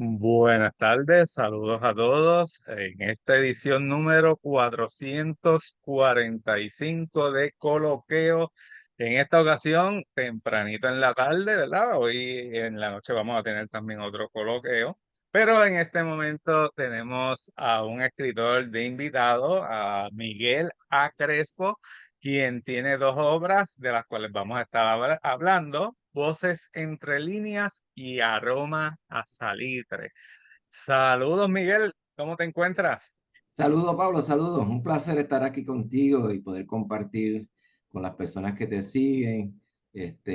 Buenas tardes, saludos a todos. En esta edición número 445 de Coloqueo, en esta ocasión tempranito en la tarde, ¿verdad? Hoy en la noche vamos a tener también otro coloqueo, pero en este momento tenemos a un escritor de invitado, a Miguel A. Crespo, quien tiene dos obras de las cuales vamos a estar hablando: Voces entre líneas y Aroma a salitre. Saludos, Miguel, ¿cómo te encuentras? Saludos, Pablo, saludos. Un placer estar aquí contigo y poder compartir con las personas que te siguen,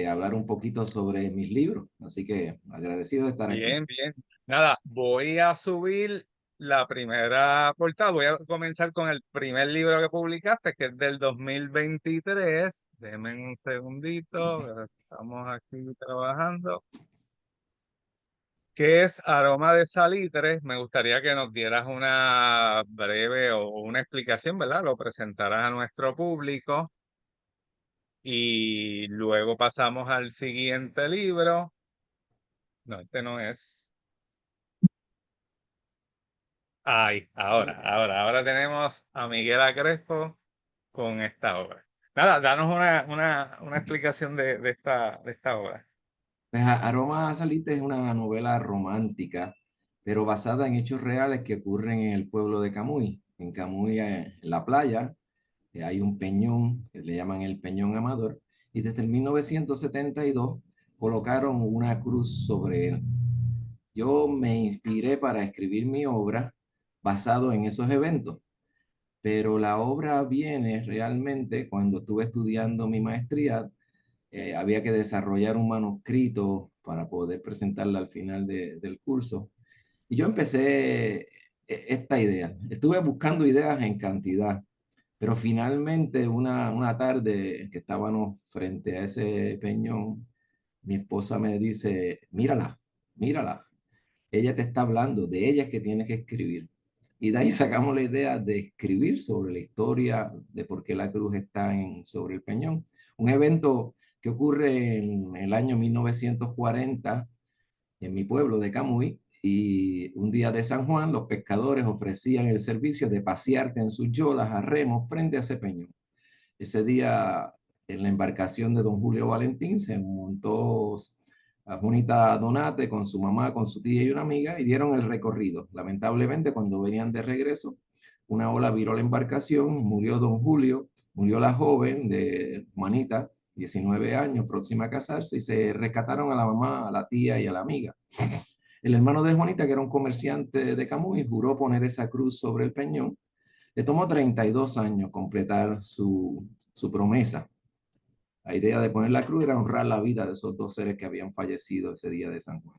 hablar un poquito sobre mis libros. Así que agradecido de estar aquí. Bien, bien. Nada, voy a subir la primera portada. Voy a comenzar con el primer libro que publicaste, que es del 2023. Déjenme un segundito, estamos aquí trabajando. ¿Qué es Aroma de Salitre? Me gustaría que nos dieras una breve o una explicación, ¿verdad? Lo presentaras a nuestro público y luego pasamos al siguiente libro. No, este no es. Ay, ahora tenemos a Miguel Crespo con esta obra. Nada, danos una explicación de esta obra. Pues Aroma Salite es una novela romántica, pero basada en hechos reales que ocurren en el pueblo de Camuy. En Camuy, en la playa, hay un peñón que le llaman el Peñón Amador, y desde el 1972 colocaron una cruz sobre él. Yo me inspiré para escribir mi obra basado en esos eventos, pero la obra viene realmente cuando estuve estudiando mi maestría. Había que desarrollar un manuscrito para poder presentarla al final del curso. Y yo empecé esta idea. Estuve buscando ideas en cantidad, pero finalmente una tarde que estábamos frente a ese peñón, mi esposa me dice, mírala, mírala, ella te está hablando, de ella es que tienes que escribir. Y de ahí sacamos la idea de escribir sobre la historia de por qué la cruz está sobre el peñón. Un evento que ocurre en el año 1940 en mi pueblo de Camuy, y un día de San Juan los pescadores ofrecían el servicio de pasearte en sus yolas a remos frente a ese peñón. Ese día, en la embarcación de don Julio Valentín, se montó a Junita Donate con su mamá, con su tía y una amiga, y dieron el recorrido. Lamentablemente, cuando venían de regreso, una ola viró la embarcación, murió don Julio, murió la joven de Juanita, 19 años, próxima a casarse, y se rescataron a la mamá, a la tía y a la amiga. El hermano de Juanita, que era un comerciante de Camuy, juró poner esa cruz sobre el peñón. Le tomó 32 años completar su promesa. La idea de poner la cruz era honrar la vida de esos dos seres que habían fallecido ese día de San Juan.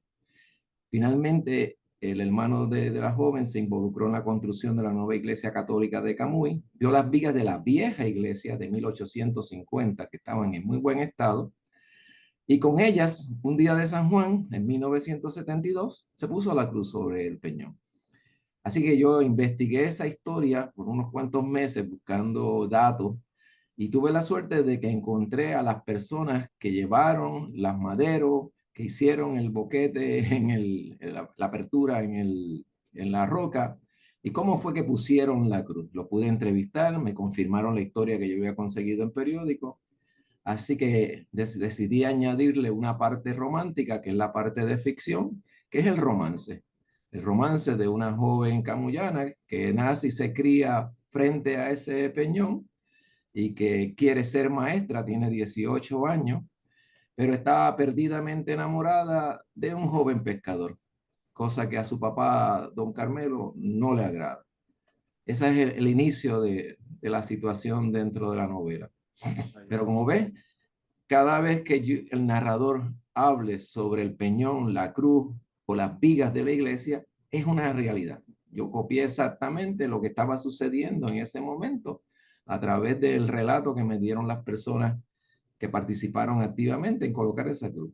Finalmente, el hermano de la joven se involucró en la construcción de la nueva iglesia católica de Camuy, vio las vigas de la vieja iglesia de 1850 que estaban en muy buen estado, y con ellas, un día de San Juan, en 1972, se puso la cruz sobre el peñón. Así que yo investigué esa historia por unos cuantos meses buscando datos, y tuve la suerte de que encontré a las personas que llevaron las maderos, que hicieron el boquete la apertura en la roca, y cómo fue que pusieron la cruz. Lo pude entrevistar, me confirmaron la historia que yo había conseguido en periódico, así que decidí añadirle una parte romántica, que es la parte de ficción, que es el romance. El romance de una joven camuyana que nace y se cría frente a ese peñón y que quiere ser maestra, tiene 18 años, pero está perdidamente enamorada de un joven pescador, cosa que a su papá, don Carmelo, no le agrada. Ese es el inicio de la situación dentro de la novela. Pero como ves, cada vez que el narrador hable sobre el peñón, la cruz o las vigas de la iglesia, es una realidad. Yo copié exactamente lo que estaba sucediendo en ese momento a través del relato que me dieron las personas que participaron activamente en colocar esa cruz.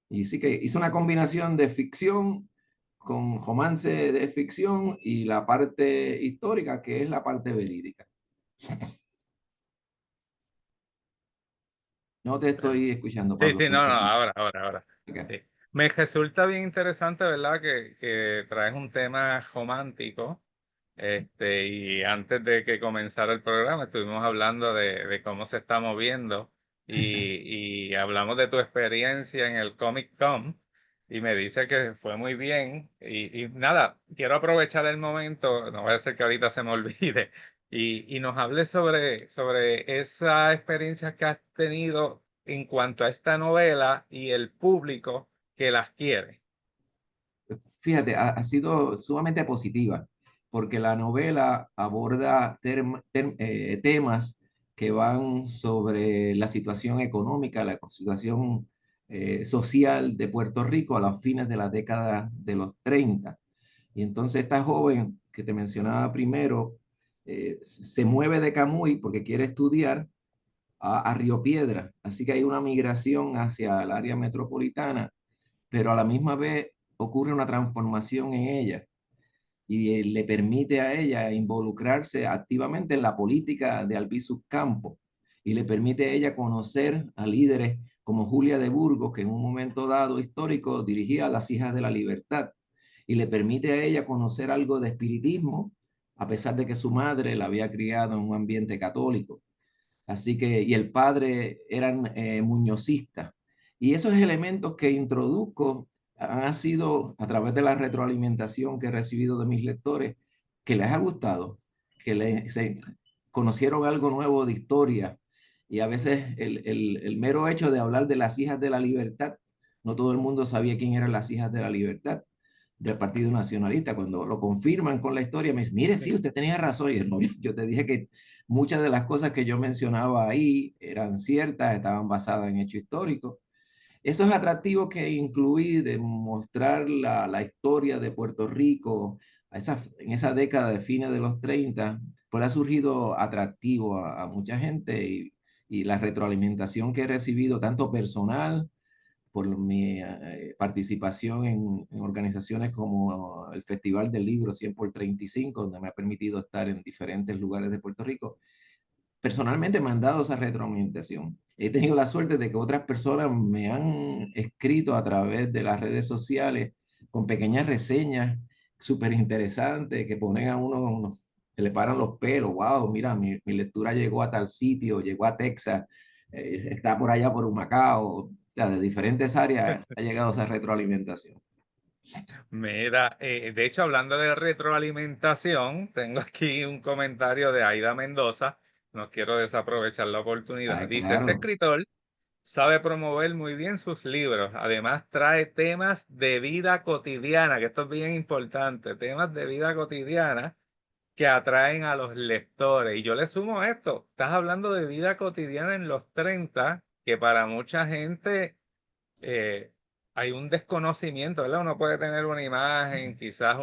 Y sí que hice una combinación de ficción con romance de ficción y la parte histórica, que es la parte verídica. No te estoy escuchando, Sí, Pablo. sí, no, no, ahora. Okay. Sí. Me resulta bien interesante, ¿verdad? Que traes un tema romántico. Y antes de que comenzara el programa, estuvimos hablando de cómo se está moviendo y hablamos de tu experiencia en el Comic Con y me dice que fue muy bien. Y nada, quiero aprovechar el momento, no vaya a ser que ahorita se me olvide, y nos hables sobre esa experiencia que has tenido en cuanto a esta novela y el público que las quiere. Fíjate, ha sido sumamente positiva, porque la novela aborda temas que van sobre la situación económica, la situación social de Puerto Rico a los fines de la década de los 30. Y entonces esta joven que te mencionaba primero se mueve de Camuy porque quiere estudiar a Río Piedra. Así que hay una migración hacia el área metropolitana, pero a la misma vez ocurre una transformación en ella y le permite a ella involucrarse activamente en la política de Albizu Campos y le permite a ella conocer a líderes como Julia de Burgos, que en un momento dado histórico dirigía a las Hijas de la Libertad, y le permite a ella conocer algo de espiritismo, a pesar de que su madre la había criado en un ambiente católico. Así que, y el padre eran muñozistas. Y esos elementos que introduzco han sido a través de la retroalimentación que he recibido de mis lectores, que les ha gustado, se conocieron algo nuevo de historia. Y a veces el mero hecho de hablar de las hijas de la libertad, no todo el mundo sabía quién eran las hijas de la libertad del Partido Nacionalista. Cuando lo confirman con la historia, me dicen, mire, sí, usted tenía razón. Y no, yo te dije que muchas de las cosas que yo mencionaba ahí eran ciertas, estaban basadas en hechos históricos. Esos atractivos que incluí de mostrar la historia de Puerto Rico en esa década de fines de los 30, pues ha surgido atractivo a mucha gente y la retroalimentación que he recibido, tanto personal, por mi participación en organizaciones como el Festival del Libro 100 por 35, donde me ha permitido estar en diferentes lugares de Puerto Rico. Personalmente me han dado esa retroalimentación. He tenido la suerte de que otras personas me han escrito a través de las redes sociales con pequeñas reseñas súper interesantes que ponen a uno, que le paran los pelos. Wow, mira, mi lectura llegó a tal sitio, llegó a Texas, está por allá por Humacao. O sea, de diferentes áreas ha llegado esa retroalimentación. Mira, de hecho, hablando de retroalimentación, tengo aquí un comentario de Aida Mendoza. No quiero desaprovechar la oportunidad. Ah, Dice, este claro. escritor sabe promover muy bien sus libros. Además, trae temas de vida cotidiana, que esto es bien importante, temas de vida cotidiana que atraen a los lectores. Y yo le sumo esto, estás hablando de vida cotidiana en los 30, que para mucha gente eh, hay un desconocimiento, ¿verdad? Uno puede tener una imagen, quizás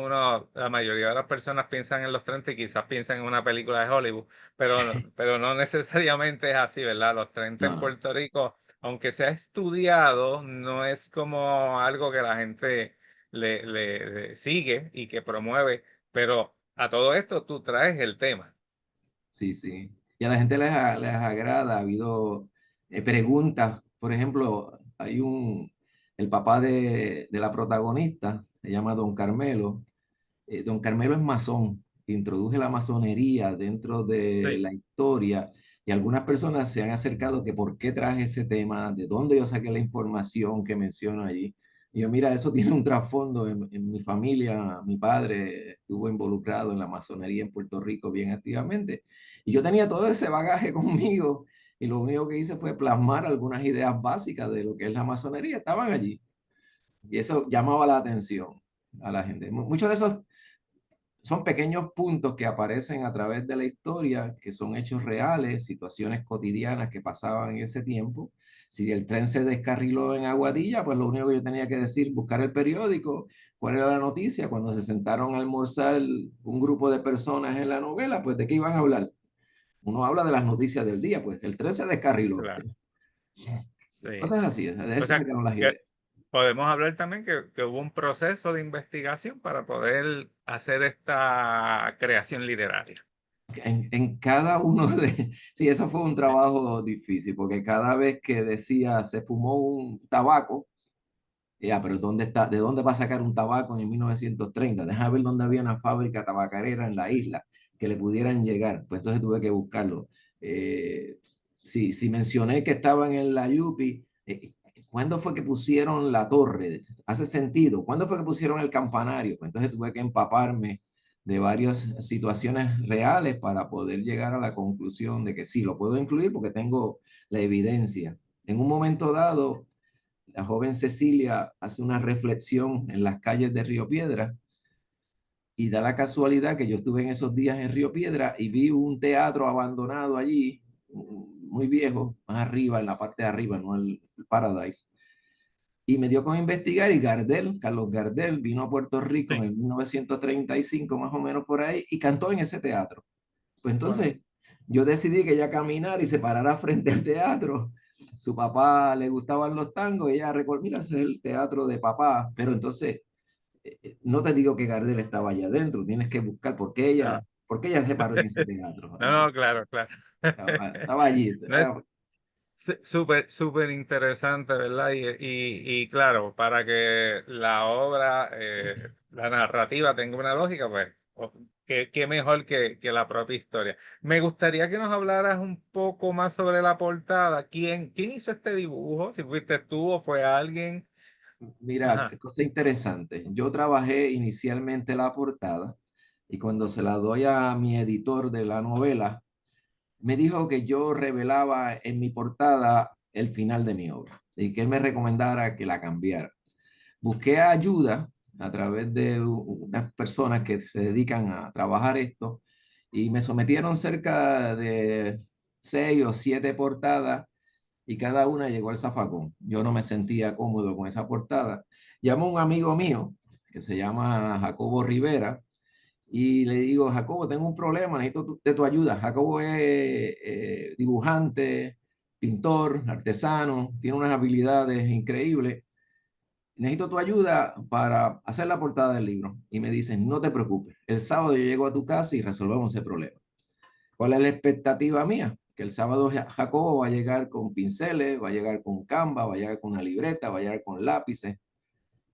la mayoría de las personas piensan en los 30 y quizás piensan en una película de Hollywood, pero no necesariamente es así, ¿verdad? Los 30 No, en no. Puerto Rico, aunque se ha estudiado, no es como algo que la gente le sigue y que promueve, pero a todo esto tú traes el tema. Sí, sí. Y a la gente les agrada. Ha habido preguntas. Por ejemplo, el papá de la protagonista, se llama Don Carmelo. Don Carmelo es masón, introduje la masonería dentro de Sí. la historia y algunas personas se han acercado que por qué traje ese tema, de dónde yo saqué la información que menciono allí. Y yo, mira, eso tiene un trasfondo en mi familia. Mi padre estuvo involucrado en la masonería en Puerto Rico bien activamente. Y yo tenía todo ese bagaje conmigo y lo único que hice fue plasmar algunas ideas básicas de lo que es la masonería. Estaban allí. Y eso llamaba la atención a la gente. Muchos de esos son pequeños puntos que aparecen a través de la historia, que son hechos reales, situaciones cotidianas que pasaban en ese tiempo. Si el tren se descarriló en Aguadilla, pues lo único que yo tenía que decir, buscar el periódico, cuál era la noticia. Cuando se sentaron a almorzar un grupo de personas en la novela, pues ¿de qué iban a hablar? Uno habla de las noticias del día, pues el tren se descarriló. Claro, sí. Cosas así, de O eso sea, sacaron las que ideas. podemos hablar también que hubo un proceso de investigación para poder hacer esta creación literaria. En cada uno de... Sí, eso fue un trabajo difícil, porque cada vez que decía se fumó un tabaco, Ya, pero ¿dónde está? ¿De dónde va a sacar un tabaco en 1930? Deja ver dónde había una fábrica tabacarera en la isla que le pudieran llegar. Pues entonces tuve que buscarlo. Eh, si mencioné que estaban en la Yupi, ¿cuándo fue que pusieron la torre? ¿Hace sentido? ¿Cuándo fue que pusieron el campanario? Pues entonces tuve que empaparme de varias situaciones reales para poder llegar a la conclusión de que sí, lo puedo incluir porque tengo la evidencia. En un momento dado, la joven Cecilia hace una reflexión en las calles de Río Piedra y da la casualidad que yo estuve en esos días en Río Piedra y vi un teatro abandonado allí, muy viejo, más arriba, en la parte de arriba, no el Paradise. Y me dio con investigar y Gardel, Carlos Gardel, vino a Puerto Rico Sí, en el 1935, más o menos por ahí, y cantó en ese teatro. Pues wow. entonces yo decidí que ella caminara y se parara frente al teatro. Su papá le gustaban los tangos y ella recordó, mira, ese es el teatro de papá. Pero entonces, no te digo que Gardel estaba allá adentro, tienes que buscar Ah. por qué ella se paró en ese teatro. No, no, claro, claro. Estaba allí. No es súper, súper interesante, ¿verdad? Y claro, para que la obra, la narrativa tenga una lógica, pues, qué mejor que la propia historia. Me gustaría que nos hablaras un poco más sobre la portada. ¿Quién hizo este dibujo? Si fuiste tú o fue alguien. Mira, Ajá, cosa interesante. Yo trabajé inicialmente la portada y cuando se la doy a mi editor de la novela, me dijo que yo revelaba en mi portada el final de mi obra y que él me recomendara que la cambiara. Busqué ayuda a través de unas personas que se dedican a trabajar esto y me sometieron cerca de 6 o 7 portadas y cada una llegó al zafacón. Yo no me sentía cómodo con esa portada. Llamó a un amigo mío que se llama Jacobo Rivera y le digo, Jacobo, tengo un problema, necesito de tu ayuda. Jacobo es dibujante, pintor, artesano, tiene unas habilidades increíbles. Necesito tu ayuda para hacer la portada del libro. Y me dicen, no te preocupes, el sábado yo llego a tu casa y resolvemos ese problema. ¿Cuál es la expectativa mía? Que el sábado Jacobo va a llegar con pinceles, va a llegar con Canva, va a llegar con una libreta, va a llegar con lápices.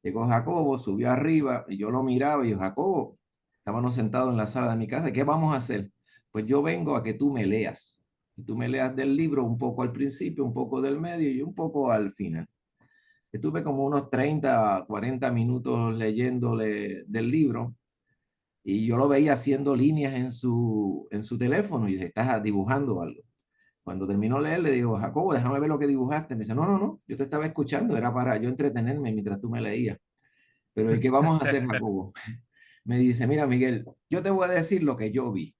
Llegó Jacobo, subió arriba y yo lo miraba y yo, Jacobo, estábamos sentados en la sala de mi casa, ¿qué vamos a hacer? Pues yo vengo a que tú me leas. Y tú me leas del libro un poco al principio, un poco del medio y un poco al final. Estuve como unos 30, 40 minutos leyéndole del libro y yo lo veía haciendo líneas en su teléfono y dice, estás dibujando algo. Cuando terminó de leer, le digo, Jacobo, déjame ver lo que dibujaste. Me dice, no, no, no, yo te estaba escuchando, era para yo entretenerme mientras tú me leías. Pero ¿y qué vamos a hacer, Jacobo? Me dice, mira, Miguel, yo te voy a decir lo que yo vi,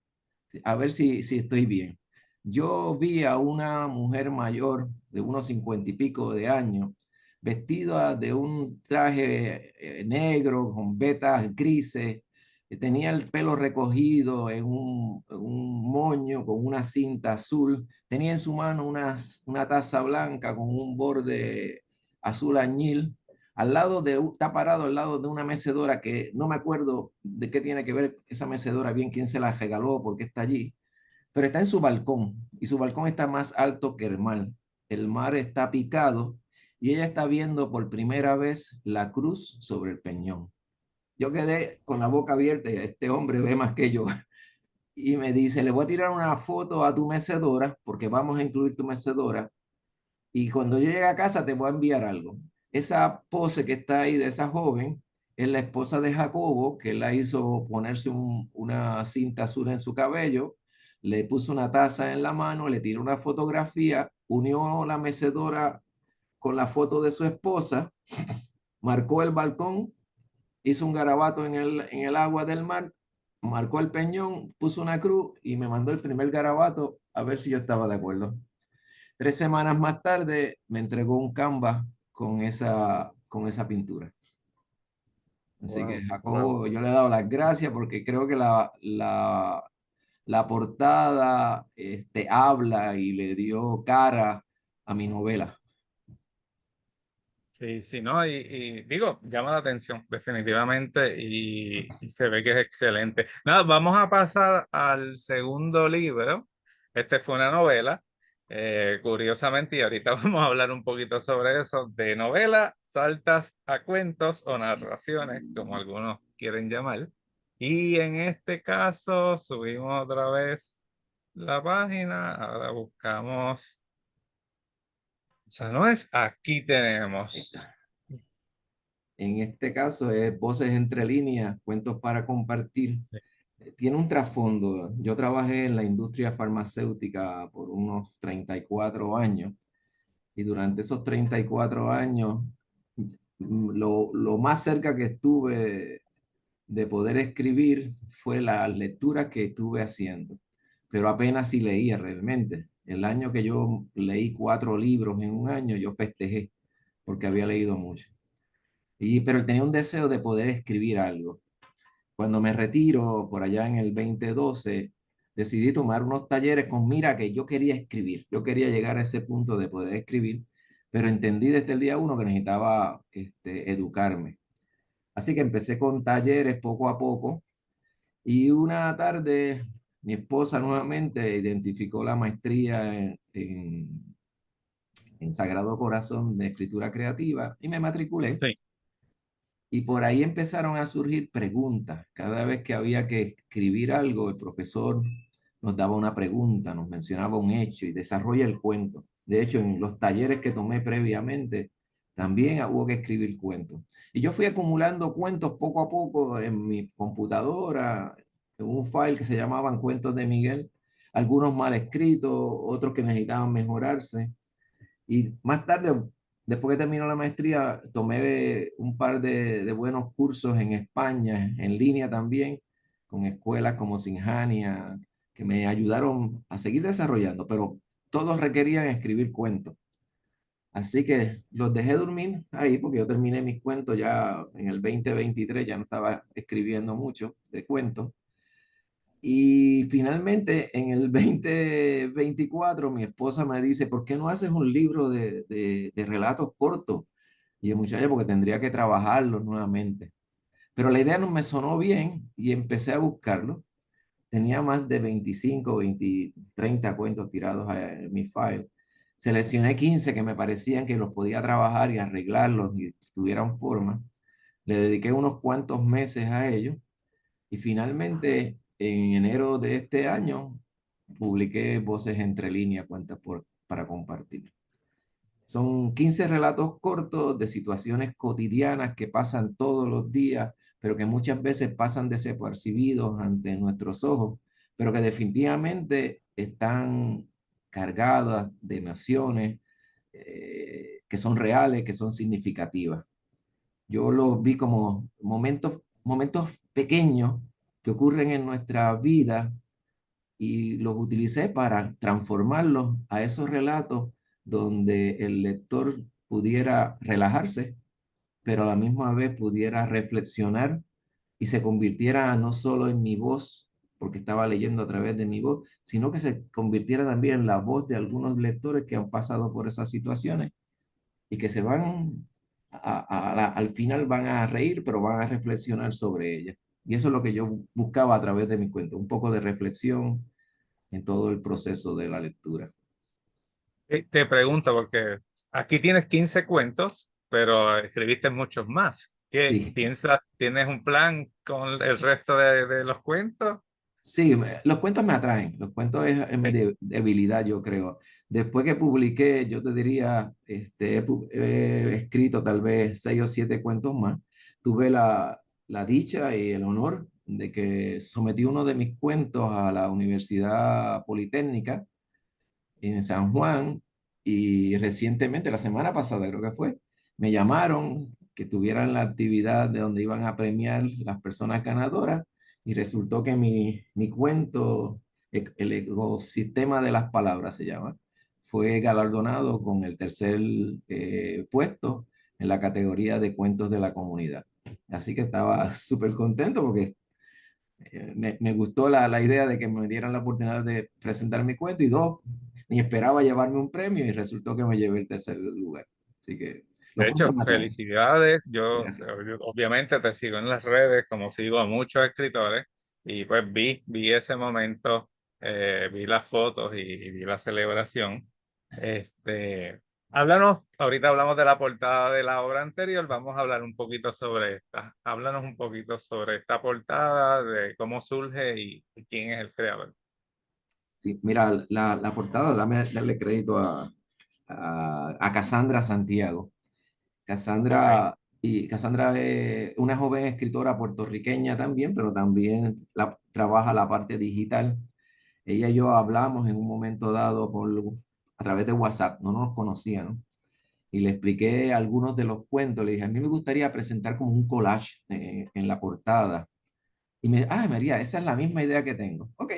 a ver si estoy bien. Yo vi a una mujer mayor de unos 50 y pico de años, vestida de un traje negro con vetas grises, tenía el pelo recogido en un moño con una cinta azul, tenía en su mano una taza blanca con un borde azul añil. Al lado está parado al lado de una mecedora que no me acuerdo de qué tiene que ver esa mecedora, bien quién se la regaló, porque está allí, pero está en su balcón y su balcón está más alto que el mar. El mar está picado y ella está viendo por primera vez la cruz sobre el peñón. Yo quedé con la boca abierta y este hombre ve más que yo y me dice, le voy a tirar una foto a tu mecedora porque vamos a incluir tu mecedora y cuando yo llegue a casa te voy a enviar algo. Esa pose que está ahí de esa joven es la esposa de Jacobo, que él la hizo ponerse una cinta azul en su cabello, le puso una taza en la mano, le tiró una fotografía, unió la mecedora con la foto de su esposa, marcó el balcón, hizo un garabato en el agua del mar, marcó el peñón, puso una cruz y me mandó el primer garabato a ver si yo estaba de acuerdo. 3 semanas más tarde me entregó un canvas con esa pintura. Así que wow, wow. Jacobo, yo le he dado las gracias porque creo que la portada habla y le dio cara a mi novela. Sí, sí, no, y digo, llama la atención definitivamente y se ve que es excelente. Nada, vamos a pasar al segundo libro. Este fue una novela Curiosamente, y ahorita vamos a hablar un poquito sobre eso, de novela, saltas a cuentos o narraciones, como algunos quieren llamar. Y en este caso, subimos otra vez la página, ahora buscamos, o sea, no es, aquí tenemos. En este caso es Voces entre líneas, cuentos para compartir. Tiene un trasfondo. Yo trabajé en la industria farmacéutica por unos 34 años y durante esos 34 años lo más cerca que estuve de poder escribir fue las lecturas que estuve haciendo, pero apenas si leía realmente. El año que yo leí 4 libros en un año, yo festejé porque había leído mucho. Pero tenía un deseo de poder escribir algo. Cuando me retiro, por allá en el 2012, decidí tomar unos talleres con mira que yo quería escribir. Yo quería llegar a ese punto de poder escribir, pero entendí desde el día uno que necesitaba educarme. Así que empecé con talleres poco a poco y una tarde mi esposa nuevamente identificó la maestría en Sagrado Corazón de Escritura Creativa y me matriculé. Sí, Y por ahí empezaron a surgir preguntas. Cada vez que había que escribir algo, el profesor nos daba una pregunta, nos mencionaba un hecho y desarrolla el cuento. De hecho, en los talleres que tomé previamente, también hubo que escribir cuentos. Y yo fui acumulando cuentos poco a poco en mi computadora, en un file que se llamaban Cuentos de Miguel, algunos mal escritos, otros que necesitaban mejorarse. Y más tarde, después que terminó la maestría, tomé un par de buenos cursos en España, en línea también, con escuelas como Sinjania, que me ayudaron a seguir desarrollando, pero todos requerían escribir cuentos. Así que los dejé dormir ahí porque yo terminé mis cuentos ya en el 2023, ya no estaba escribiendo mucho de cuentos. Y finalmente, en el 2024 mi esposa me dice, ¿por qué no haces un libro de relatos cortos? Y yo, muchacha, porque tendría que trabajarlo nuevamente. Pero la idea no me sonó bien y empecé a buscarlo. Tenía más de 25, 20, 30 cuentos tirados en mi file. Seleccioné 15 que me parecían que los podía trabajar y arreglarlos y tuvieran forma. Le dediqué unos cuantos meses a ello y finalmente, en enero de este año, publiqué Voces entre líneas, para compartir. Son 15 relatos cortos de situaciones cotidianas que pasan todos los días, pero que muchas veces pasan desapercibidos ante nuestros ojos, pero que definitivamente están cargadas de emociones que son reales, que son significativas. Yo los vi como momentos pequeños que ocurren en nuestra vida y los utilicé para transformarlos a esos relatos donde el lector pudiera relajarse, pero a la misma vez pudiera reflexionar y se convirtiera no solo en mi voz, porque estaba leyendo a través de mi voz, sino que se convirtiera también en la voz de algunos lectores que han pasado por esas situaciones y que se van al final van a reír, pero van a reflexionar sobre ella. Y eso es lo que yo buscaba a través de mi cuento, un poco de reflexión en todo el proceso de la lectura. te pregunto, porque aquí tienes 15 cuentos, pero escribiste muchos más. ¿Qué Sí, piensas? ¿Tienes un plan con el resto de los cuentos? sí, los cuentos me atraen, los cuentos es mi Sí. debilidad, yo creo. Después que publiqué, yo te diría, he escrito tal vez 6 o 7 cuentos más. Tuve la dicha y el honor de que sometí uno de mis cuentos a la Universidad Politécnica en San Juan y recientemente, la semana pasada creo que fue, me llamaron que tuvieran la actividad de donde iban a premiar las personas ganadoras y resultó que mi cuento, el ecosistema de las palabras se llama, fue galardonado con el tercer puesto en la categoría de cuentos de la comunidad. Así que estaba súper contento porque me gustó la idea de que me dieran la oportunidad de presentar mi cuento y dos, ni esperaba llevarme un premio y resultó que me llevé el tercer lugar. Así que los De hecho, cuentos me atraen. felicidades. Gracias. Yo obviamente te sigo en las redes, como sigo a muchos escritores, y pues vi ese momento, vi las fotos y vi la celebración. Háblanos, ahorita hablamos de la portada de la obra anterior, vamos a hablar un poquito sobre esta. Háblanos un poquito sobre esta portada, de cómo surge y quién es el creador. Sí, mira, la portada, darle crédito a Cassandra Santiago. Ok, Cassandra es una joven escritora puertorriqueña también, pero también trabaja la parte digital. Ella y yo hablamos en un momento dado a través de WhatsApp, no nos conocíamos, y le expliqué algunos de los cuentos. Le dije, a mí me gustaría presentar como un collage en la portada. Y me dijo, ay María, esa es la misma idea que tengo. Ok.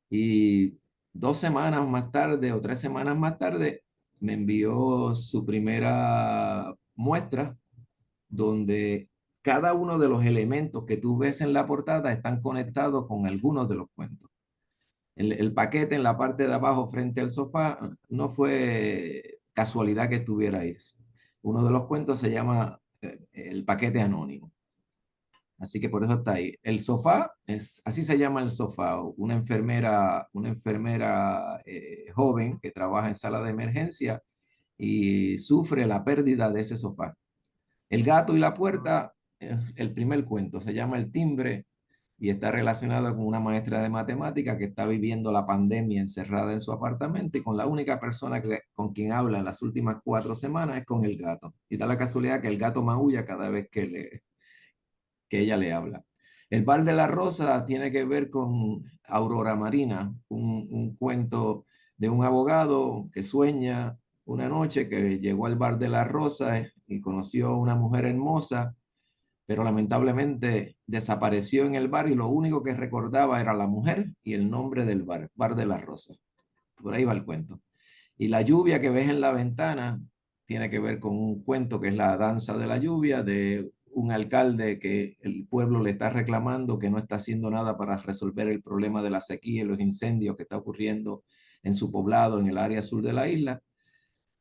Y 2 semanas más tarde o 3 semanas más tarde me envió su primera muestra donde cada uno de los elementos que tú ves en la portada están conectados con algunos de los cuentos. El paquete en la parte de abajo frente al sofá no fue casualidad que estuviera ahí. Uno de los cuentos se llama El paquete anónimo. Así que por eso está ahí. El sofá, así se llama el sofá. Una enfermera joven que trabaja en sala de emergencia y sufre la pérdida de ese sofá. El gato y la puerta, el primer cuento, se llama El timbre y está relacionado con una maestra de matemática que está viviendo la pandemia encerrada en su apartamento y con la única persona con quien habla en las últimas 4 semanas es con el gato. Y da la casualidad que el gato maulla cada vez que ella le habla. El Bar de la Rosa tiene que ver con Aurora Marina, un cuento de un abogado que sueña una noche que llegó al Bar de la Rosa y conoció a una mujer hermosa, pero lamentablemente desapareció en el bar y lo único que recordaba era la mujer y el nombre del bar, Bar de la Rosa. Por ahí va el cuento. Y la lluvia que ves en la ventana tiene que ver con un cuento que es la danza de la lluvia, de un alcalde que el pueblo le está reclamando que no está haciendo nada para resolver el problema de la sequía y los incendios que está ocurriendo en su poblado, en el área sur de la isla.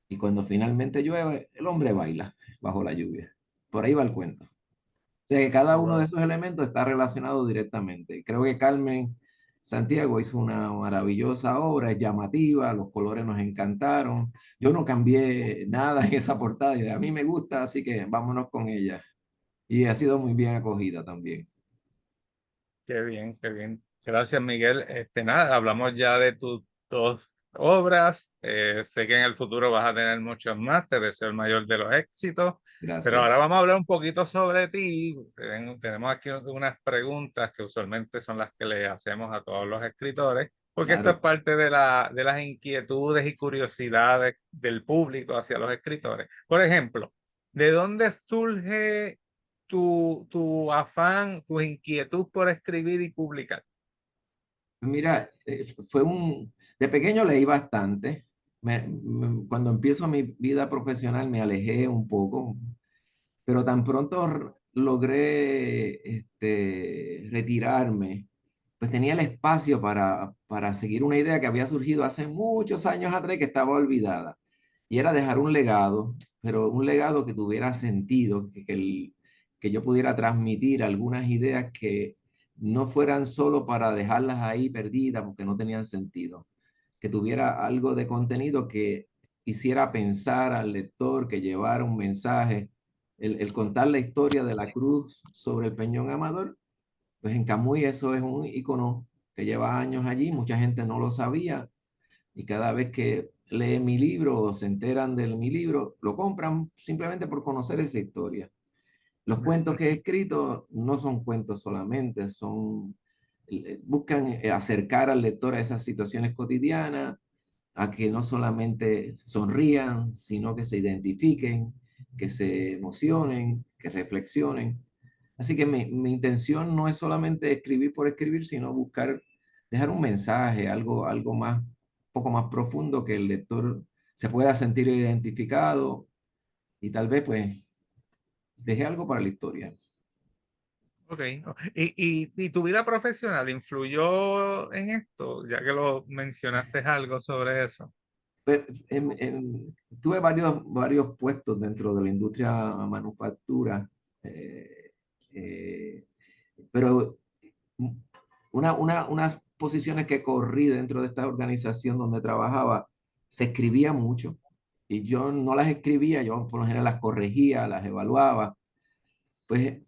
Y cuando finalmente llueve, el hombre baila bajo la lluvia. Por ahí va el cuento. O sea que cada uno de wow, esos elementos está relacionado directamente. Creo que Carmen Santiago hizo una maravillosa obra, es llamativa, los colores nos encantaron. Yo no cambié nada en esa portada y a mí me gusta, así que vámonos con ella. Y ha sido muy bien acogida también. qué bien, qué bien. Gracias, Miguel. Nada, hablamos ya de tus dos obras. Sé que en el futuro vas a tener muchos más. Te deseo el mayor de los éxitos. Pero Gracias. ahora vamos a hablar un poquito sobre ti. Tenemos aquí unas preguntas que usualmente son las que le hacemos a todos los escritores, porque esto es Claro. parte de las inquietudes y curiosidades del público hacia los escritores. Por ejemplo, ¿de dónde surge tu afán, tu inquietud por escribir y publicar? Mira, de pequeño leí bastante. Cuando empiezo mi vida profesional me alejé un poco, pero tan pronto logré retirarme, pues tenía el espacio para seguir una idea que había surgido hace muchos años atrás y que estaba olvidada. Y era dejar un legado, pero un legado que tuviera sentido, que yo pudiera transmitir algunas ideas que no fueran solo para dejarlas ahí perdidas porque no tenían sentido, que tuviera algo de contenido que hiciera pensar al lector, que llevara un mensaje. El contar la historia de la cruz sobre el Peñón Amador, pues en Camuy eso es un icono que lleva años allí, mucha gente no lo sabía y cada vez que leen mi libro o se enteran de mi libro, lo compran simplemente por conocer esa historia. Los cuentos que he escrito no son cuentos solamente, buscan acercar al lector a esas situaciones cotidianas, a que no solamente sonrían, sino que se identifiquen, que se emocionen, que reflexionen. Así que mi intención no es solamente escribir por escribir, sino buscar dejar un mensaje, algo más, un poco más profundo que el lector se pueda sentir identificado y tal vez pues deje algo para la historia. Ok. ¿Y tu vida profesional influyó en esto? Ya que lo mencionaste algo sobre eso. Pues, tuve varios puestos dentro de la industria manufactura, eh, eh, pero unas posiciones que corrí dentro de esta organización donde trabajaba se escribía mucho y yo no las escribía, yo por lo general las corregía, las evaluaba, pues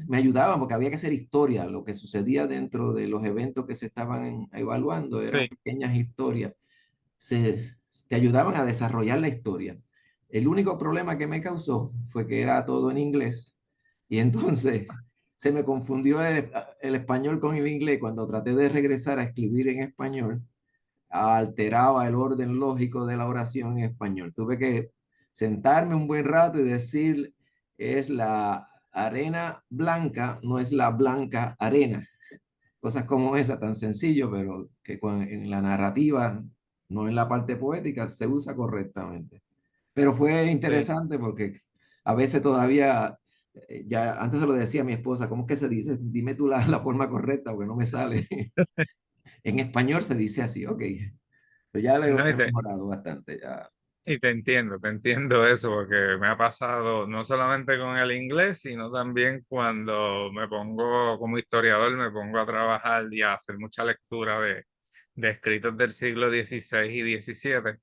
me ayudaban porque había que hacer historia. Lo que sucedía dentro de los eventos que se estaban evaluando eran Sí, pequeñas historias, se, te ayudaban a desarrollar la historia. El único problema que me causó fue que era todo en inglés y entonces se me confundió el español con el inglés. Cuando traté de regresar a escribir en español, alteraba el orden lógico de la oración en español. Tuve que sentarme un buen rato y decir, es la arena blanca, no es la blanca arena. Cosas como esa, tan sencillo, pero que en la narrativa, no en la parte poética, se usa correctamente. Pero fue sí. interesante porque a veces todavía, ya antes se lo decía a mi esposa, ¿cómo es que se dice? Dime tú la forma correcta porque no me sale. En español se dice así, ok. Pero ya lo No, he mejorado bastante. Ya. y te entiendo eso, porque me ha pasado no solamente con el inglés, sino también cuando me pongo como historiador, me pongo a trabajar y a hacer mucha lectura de escritos del siglo XVI y XVII,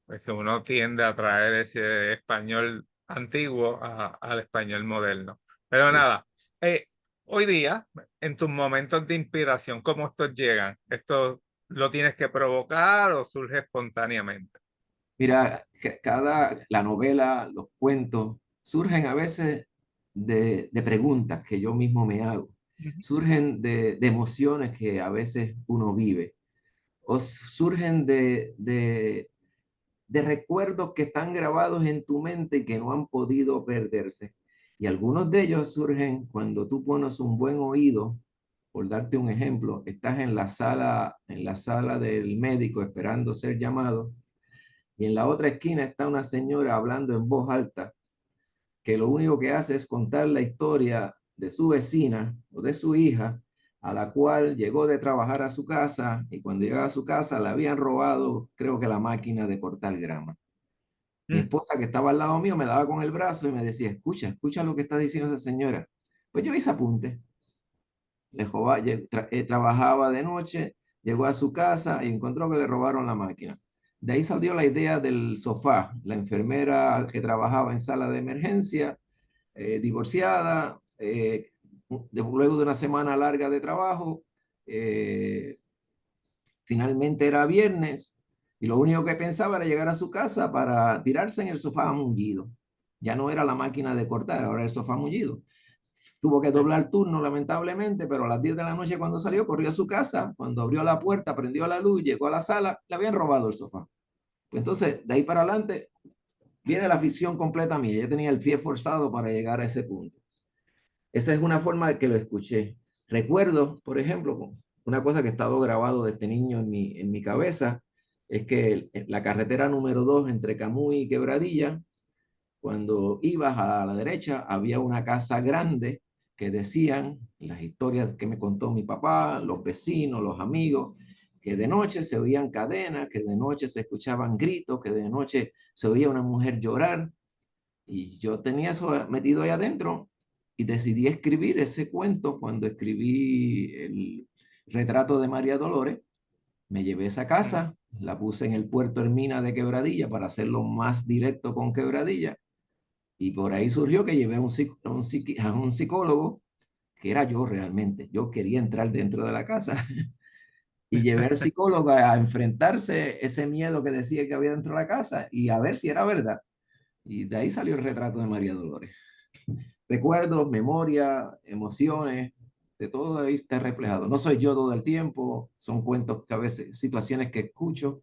pues uno tiende a traer ese español antiguo al español moderno. Pero Sí. nada, hoy día, en tus momentos de inspiración, ¿cómo estos llegan? ¿Esto lo tienes que provocar o surge espontáneamente? Mira, la novela, los cuentos, surgen a veces de preguntas que yo mismo me hago. Ujú. Surgen de emociones que a veces uno vive. O surgen de recuerdos que están grabados en tu mente y que no han podido perderse. Y algunos de ellos surgen cuando tú pones un buen oído. Por darte un ejemplo, estás en la sala del médico esperando ser llamado y en la otra esquina está una señora hablando en voz alta, que lo único que hace es contar la historia de su vecina o de su hija, a la cual llegó de trabajar a su casa y cuando llegaba a su casa le habían robado, creo que la máquina de cortar grama. Mi Mm. esposa que estaba al lado mío me daba con el brazo y me decía, escucha, escucha lo que está diciendo esa señora. Pues yo hice apunte. Trabajaba de noche, llegó a su casa y encontró que le robaron la máquina. De ahí salió la idea del sofá. La enfermera que trabajaba en sala de emergencia, divorciada, luego de una semana larga de trabajo, eh, finalmente era viernes y lo único que pensaba era llegar a su casa para tirarse en el sofá mullido. Ya no era la máquina de cortar, ahora el sofá mullido. Tuvo que Sí. doblar turno, lamentablemente, pero a las 10 de la noche cuando salió, corrió a su casa. Cuando abrió la puerta, prendió la luz, llegó a la sala, le habían robado el sofá. Pues entonces, de ahí para adelante, viene la ficción completa mía. Yo tenía el pie forzado para llegar a ese punto. Esa es una forma de que lo escuché. Recuerdo, por ejemplo, una cosa que ha estado grabado desde niño en mi cabeza, es que la carretera número 2 entre Camuy y Quebradilla, cuando ibas a la derecha, había una casa grande que decían las historias que me contó mi papá, los vecinos, los amigos, que de noche se oían cadenas, que de noche se escuchaban gritos, que de noche se oía una mujer llorar. Y yo tenía eso metido ahí adentro y decidí escribir ese cuento cuando escribí el retrato de María Dolores. Me llevé esa Mm. casa, la puse en el Puerto Hermina de Quebradilla para hacerlo más directo con Quebradilla y por ahí surgió que llevé a a un psicólogo, que era yo realmente. Yo quería entrar dentro de la casa y llevé al psicólogo a enfrentarse ese miedo que decía que había dentro de la casa y a ver si era verdad. Y de ahí salió el retrato de María Dolores. Recuerdos, memoria, emociones, de todo ahí está reflejado. No soy yo todo el tiempo, son cuentos que a veces, situaciones que escucho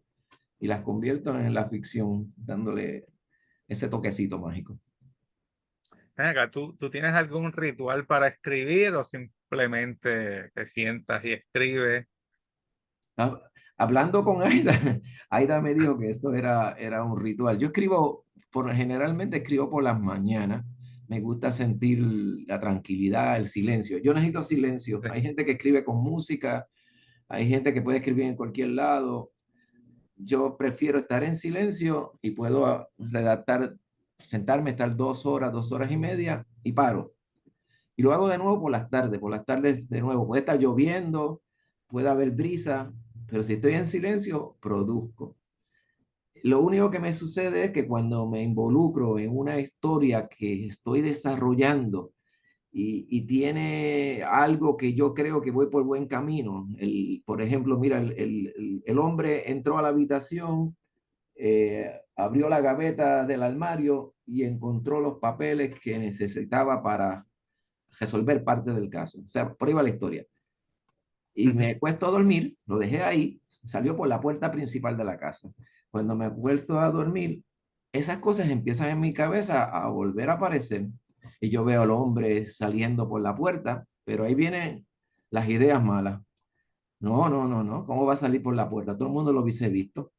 y las convierto en la ficción, dándole ese toquecito mágico. Ven acá, ¿tú tienes algún ritual para escribir o simplemente te sientas y escribes? Ah, hablando con Aida, Aida me dijo que eso era un ritual. Yo escribo, generalmente escribo por las mañanas. Me gusta sentir la tranquilidad, el silencio. Yo necesito silencio. Sí. Hay gente que escribe con música, hay gente que puede escribir en cualquier lado. Yo prefiero estar en silencio y puedo redactar, sentarme, estar 2 horas, 2 horas y media y paro. Y lo hago de nuevo por las tardes de nuevo. Puede estar lloviendo, puede haber brisa, pero si estoy en silencio, produzco. Lo único que me sucede es que cuando me involucro en una historia que estoy desarrollando y tiene algo que yo creo que voy por buen camino, por ejemplo, mira, el hombre entró a la habitación, abrió la gaveta del armario y encontró los papeles que necesitaba para resolver parte del caso. O sea, por ahí va la historia. Y Ujú. me acuesto a dormir, lo dejé ahí, salió por la puerta principal de la casa. Cuando me acuesto a dormir, esas cosas empiezan en mi cabeza a volver a aparecer y yo veo al hombre saliendo por la puerta, pero ahí vienen las ideas malas. No, no, no, no, ¿cómo va a salir por la puerta? Todo el mundo lo hubiese visto.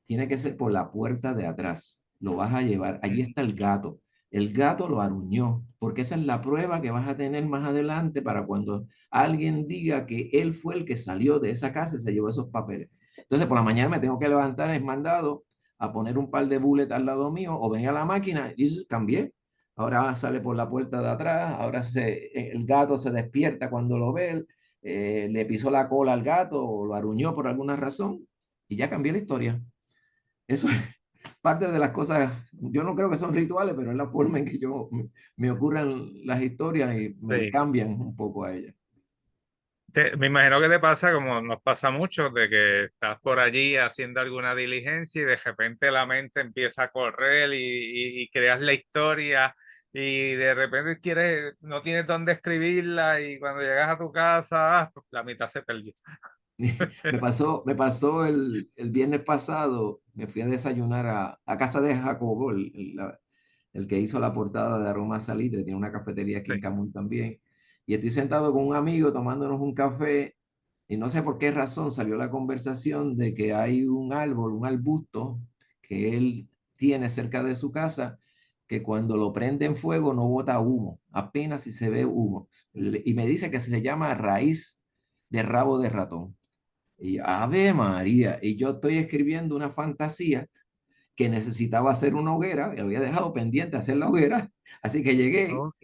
Tiene que ser por la puerta de atrás. Lo vas a llevar. Allí Mm. está el gato. El gato lo aruñó, porque esa es la prueba que vas a tener más adelante para cuando alguien diga que él fue el que salió de esa casa y se llevó esos papeles. Entonces, por la mañana me tengo que levantar, es mandado a poner un par de bullets al lado mío o venir a la máquina y cambié. Ahora sale por la puerta de atrás, ahora el gato se despierta cuando lo ve, le pisó la cola al gato o lo aruñó por alguna razón y ya cambié la historia. Eso es parte de las cosas, yo no creo que son rituales, pero es la forma en que me ocurren las historias y me Sí. cambian un poco a ellas. Me imagino que te pasa como nos pasa mucho, de que estás por allí haciendo alguna diligencia y de repente la mente empieza a correr y creas la historia y de repente no tienes dónde escribirla y cuando llegas a tu casa, la mitad se perdió. Me pasó el viernes pasado, me fui a desayunar a casa de Jacobo, el que hizo la portada de Aroma Salitre, tiene una cafetería aquí Sí. en Camuy también. Y estoy sentado con un amigo tomándonos un café y no sé por qué razón salió la conversación de que hay un árbol, un arbusto que él tiene cerca de su casa que cuando lo prende en fuego no bota humo, apenas si se ve humo. Y me dice que se llama raíz de rabo de ratón. Y Ave María, y yo estoy escribiendo una fantasía que necesitaba hacer una hoguera, y había dejado pendiente hacer la hoguera, así que llegué, Ok.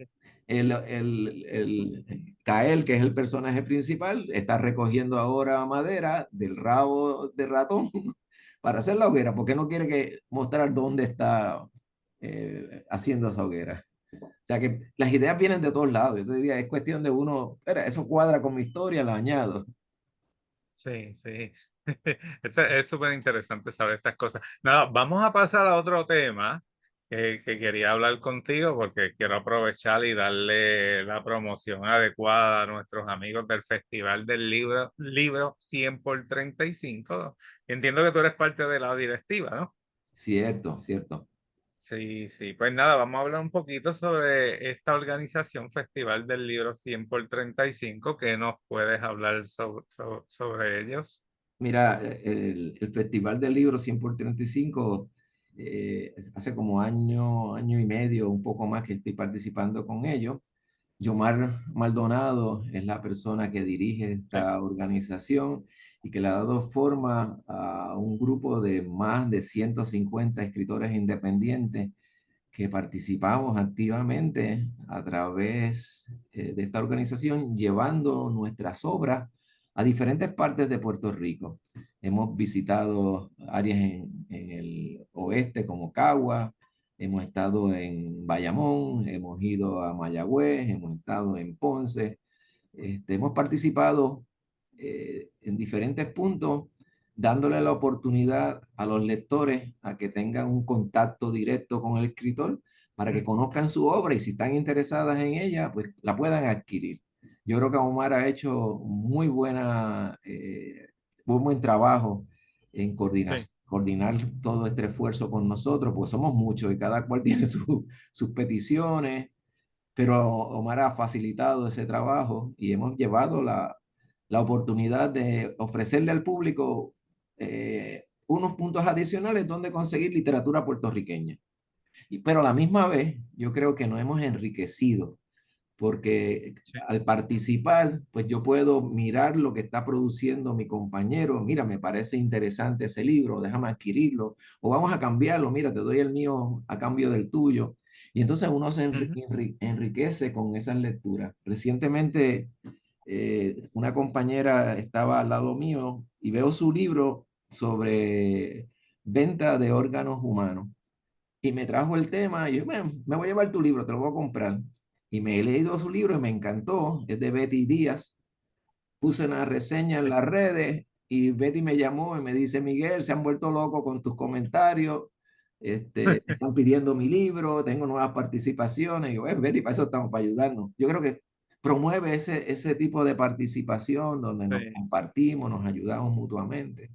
el Kael, que es el personaje principal, está recogiendo ahora madera del rabo de ratón para hacer la hoguera, porque no quiere mostrar dónde está haciendo esa hoguera. O sea que las ideas vienen de todos lados, yo te diría, es cuestión de uno, espera, eso cuadra con mi historia, la añado. Sí, sí. Es súper interesante saber estas cosas. Nada, vamos a pasar a otro tema que quería hablar contigo porque quiero aprovechar y darle la promoción adecuada a nuestros amigos del Festival del Libro 100 por 35. Entiendo que tú eres parte de la directiva, ¿no? Cierto, cierto. Sí, sí. Pues nada, vamos a hablar un poquito sobre esta organización Festival del Libro 100 por 35. ¿Qué nos puedes hablar sobre ellos? Mira, el Festival del Libro 100 por 35, hace como año y medio, un poco más que estoy participando con ellos. Yomar Maldonado es la persona que dirige Sí. esta organización y que le ha dado forma a un grupo de más de 150 escritores independientes que participamos activamente a través de esta organización, llevando nuestras obras a diferentes partes de Puerto Rico. Hemos visitado áreas en el oeste como Cagua, hemos estado en Bayamón, hemos ido a Mayagüez, hemos estado en Ponce, hemos participado en diferentes puntos, dándole la oportunidad a los lectores a que tengan un contacto directo con el escritor para que Mm. conozcan su obra y si están interesadas en ella, pues la puedan adquirir. Yo creo que Omar ha hecho muy buen trabajo en Sí. coordinar todo este esfuerzo con nosotros, pues somos muchos y cada cual tiene sus peticiones, pero Omar ha facilitado ese trabajo y hemos llevado la oportunidad de ofrecerle al público unos puntos adicionales donde conseguir literatura puertorriqueña. Pero a la misma vez, yo creo que nos hemos enriquecido porque Sí. al participar, pues yo puedo mirar lo que está produciendo mi compañero, mira, me parece interesante ese libro, déjame adquirirlo, o vamos a cambiarlo, mira, te doy el mío a cambio del tuyo. Y entonces uno se Ujú. enriquece con esas lecturas. Recientemente, una compañera estaba al lado mío y veo su libro sobre venta de órganos humanos. Y me trajo el tema y yo, me voy a llevar tu libro, te lo voy a comprar. Y me he leído su libro y me encantó, es de Betty Díaz. Puse una reseña en Sí. las redes y Betty me llamó y me dice, Miguel, se han vuelto locos con tus comentarios, están pidiendo mi libro, tengo nuevas participaciones. Y yo, Betty, para eso estamos, para ayudarnos. Yo creo que promueve ese tipo de participación donde nos Sí. compartimos, nos ayudamos mutuamente.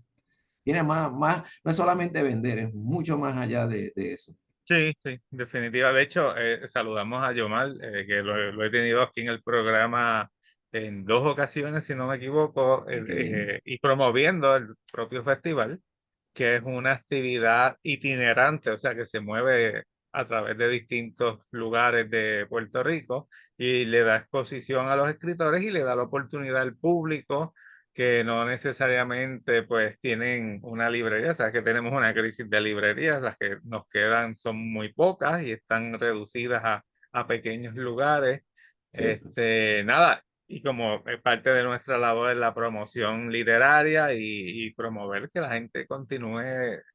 Tiene no es solamente vender, es mucho más allá de eso. Sí, sí, definitiva. De hecho, saludamos a Yomar, que lo he tenido aquí en el programa en 2 ocasiones, si no me equivoco, Ok, y promoviendo el propio festival, que es una actividad itinerante, o sea, que se mueve a través de distintos lugares de Puerto Rico y le da exposición a los escritores y le da la oportunidad al público que no necesariamente pues tienen una librería, sabes que tenemos una crisis de librerías, las que nos quedan son muy pocas y están reducidas a pequeños lugares. cierto. Nada, y como parte de nuestra labor es la promoción literaria y promover que la gente continúe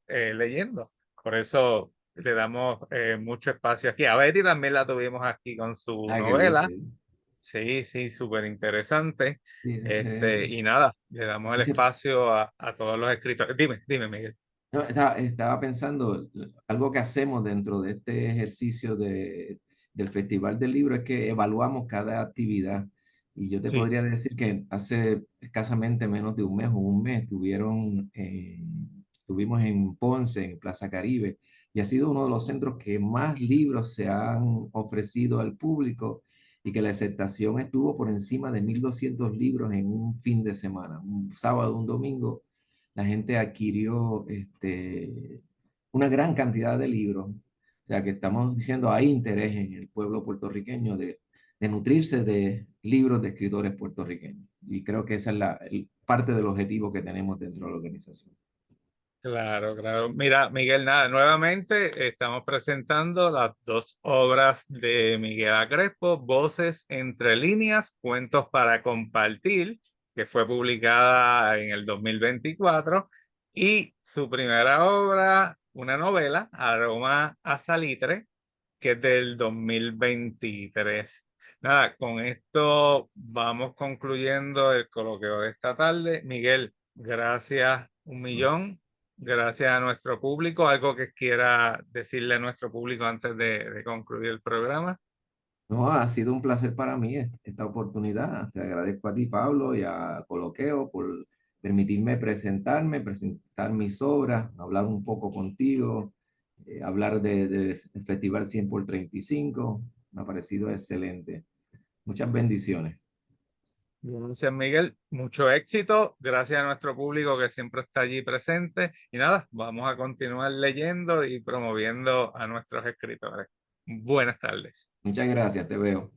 leyendo. Por eso le damos mucho espacio aquí. A Betty también la tuvimos aquí con su Ah, qué bien, qué novela. bien. Sí, sí, súper interesante. Sí, Y nada, le damos el ese espacio a todos los escritores. Dime, dime, Miguel. No, estaba pensando, algo que hacemos dentro de este ejercicio del Festival del Libro es que evaluamos cada actividad. Y yo te Sí, podría decir que hace escasamente menos de un mes o un mes estuvimos en Ponce, en Plaza Caribe, y ha sido uno de los centros que más libros se han ofrecido al público y que la aceptación estuvo por encima de 1.200 libros en un fin de semana, un sábado, un domingo la gente adquirió una gran cantidad de libros. O sea que estamos diciendo hay interés en el pueblo puertorriqueño de nutrirse de libros de escritores puertorriqueños. Y creo que esa es parte del objetivo que tenemos dentro de la organización. claro, claro. Mira, Miguel, nada, nuevamente estamos presentando las 2 obras de Miguel Crespo, Voces entre líneas, cuentos para compartir, que fue publicada en el 2024, y su primera obra, una novela, Aroma a Salitre, que es del 2023. Nada, con esto vamos concluyendo el coloquio de esta tarde. Miguel, gracias un millón. Gracias a nuestro público. ¿Algo que quiera decirle a nuestro público antes de concluir el programa? No, ha sido un placer para mí esta oportunidad. Te agradezco a ti, Pablo, y a Coloqueo por permitirme presentarme, presentar mis obras, hablar un poco contigo, hablar del Festival 100 por 35. Me ha parecido excelente. Muchas bendiciones. Gracias, Miguel. Mucho éxito. Gracias a nuestro público que siempre está allí presente. Y nada, vamos a continuar leyendo y promoviendo a nuestros escritores. Buenas tardes. Muchas gracias, te veo.